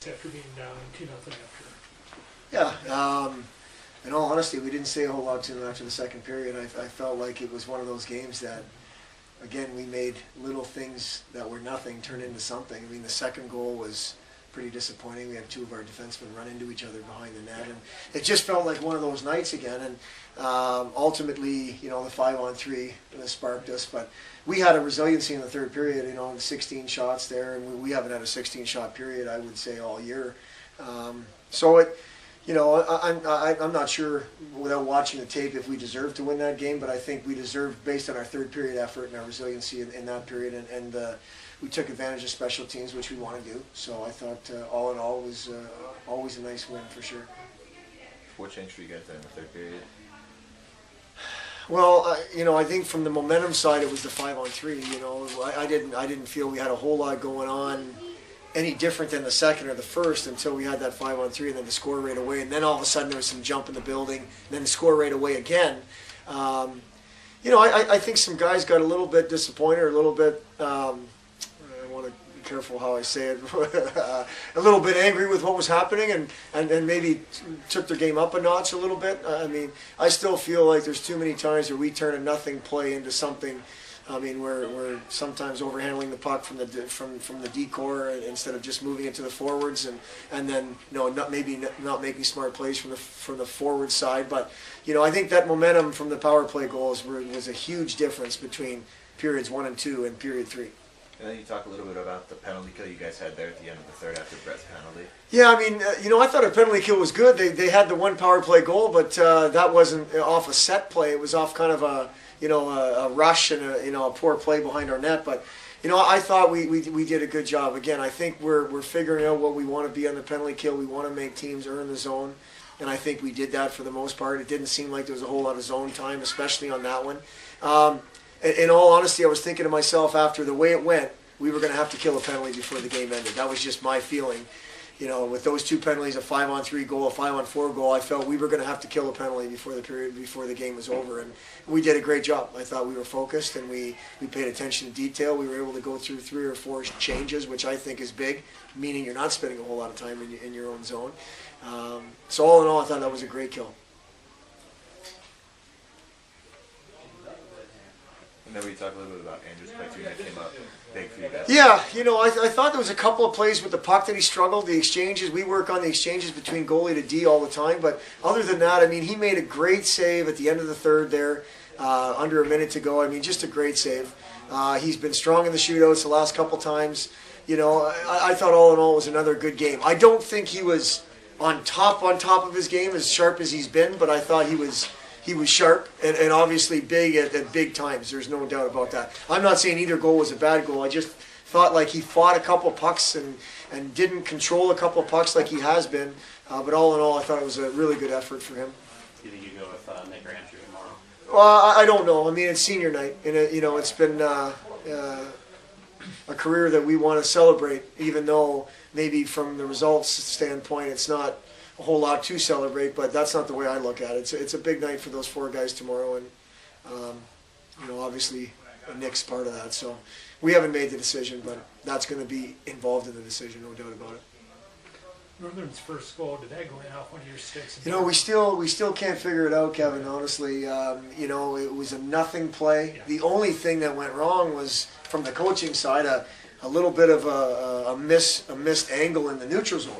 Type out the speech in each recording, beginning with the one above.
after being down 2-0 after. Yeah, in all honesty, we didn't say a whole lot to them after the second period. I felt like it was one of those games that, again, we made little things that were nothing turn into something. I mean, the second goal was pretty disappointing. We had two of our defensemen run into each other behind the net, and it just felt like one of those nights again. And ultimately, you know, the 5-on-3 sparked us, but we had a resiliency in the third period. You know, 16 shots there, and we haven't had a 16-shot period, I would say, all year. So it. You know, I'm not sure without watching the tape if we deserved to win that game, but I think we deserved based on our third period effort and our resiliency in that period, and we took advantage of special teams, which we want to do. So I thought all in all it was always a nice win for sure. What changed for you guys then in the third period? Well, you know, I think from the momentum side it was the 5-on-3. You know, I didn't feel we had a whole lot going on any different than the second or the first until we had that 5-on-3 and then the score right away, and then all of a sudden there was some jump in the building, and then the score right away again. You know, I think some guys got a little bit disappointed, or a little bit, I want to be careful how I say it, a little bit angry with what was happening, and maybe took their game up a notch a little bit. I mean, I still feel like there's too many times where we turn a nothing play into something. I mean, we're sometimes overhandling the puck from the decor instead of just moving it to the forwards, and then not making smart plays from the forward side. But you know, I think that momentum from the power play goals was a huge difference between periods 1 and 2 and period 3. And then you talk a little bit about the penalty kill you guys had there at the end of the third after Brett's penalty. Yeah, I mean, you know, I thought our penalty kill was good. They had the one power play goal, but that wasn't off a set play. It was off kind of a rush and a poor play behind our net. But you know, I thought we did a good job. Again, I think we're figuring out what we want to be on the penalty kill. We want to make teams earn the zone, and I think we did that for the most part. It didn't seem like there was a whole lot of zone time, especially on that one. In all honesty, I was thinking to myself after the way it went, we were going to have to kill a penalty before the game ended. That was just my feeling. You know, with those two penalties, a 5-on-3 goal, a 5-on-4 goal, I felt we were going to have to kill a penalty before the game was over, and we did a great job. I thought we were focused and we paid attention to detail. We were able to go through 3 or 4 changes, which I think is big, meaning you're not spending a whole lot of time in your own zone. So all in all, I thought that was a great kill. And then we talk a little bit about Andrew's play too, that came up big for you guys. Yeah, you know, I thought there was a couple of plays with the puck that he struggled. The exchanges, we work on the exchanges between goalie to D all the time, but other than that, I mean, he made a great save at the end of the third there, under a minute to go. I mean, just a great save. He's been strong in the shootouts the last couple times. You know, I thought all in all it was another good game. I don't think he was on top of his game, as sharp as he's been, but I thought he was sharp and obviously big at big times. There's no doubt about that. I'm not saying either goal was a bad goal. I just thought like he fought a couple pucks and didn't control a couple pucks like he has been. But all in all, I thought it was a really good effort for him. Do you think you go with Nick or Andrew tomorrow? Well, I don't know. I mean, it's senior night, and you know, it's been a career that we want to celebrate, even though maybe from the results standpoint, it's not a whole lot to celebrate, but that's not the way I look at it. It's a big night for those 4 guys tomorrow, and you know, obviously Nick's part of that. So we haven't made the decision, but that's going to be involved in the decision, no doubt about it. Northern's first goal, did that go in off one of your sticks? You know, we still can't figure it out, Kevin. Honestly, you know, it was a nothing play. The only thing that went wrong was from the coaching side, a little bit of a missed angle in the neutral zone.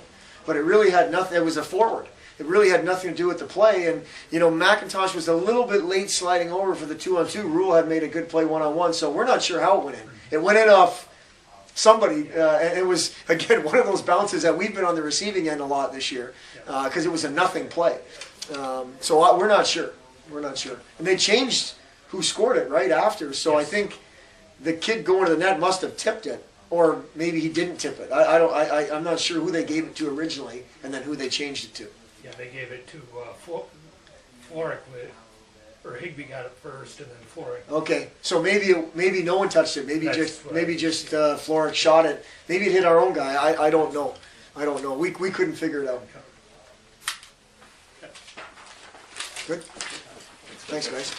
But it really had nothing. It was a forward. It really had nothing to do with the play. And you know, McIntosh was a little bit late sliding over for the 2-on-2. Rule had made a good play 1-on-1, so we're not sure how it went in. It went in off somebody, and it was again one of those bounces that we've been on the receiving end a lot this year because it was a nothing play. So we're not sure. We're not sure. And they changed who scored it right after. So I think the kid going to the net must have tipped it. Or maybe he didn't tip it. I'm not sure who they gave it to originally, and then who they changed it to. Yeah, they gave it to Floric, or Higbee got it first, and then Floric. Okay, so maybe no one touched it. Maybe just Floric shot it. Maybe it hit our own guy. I don't know. I don't know. We couldn't figure it out. Good. Thanks, guys.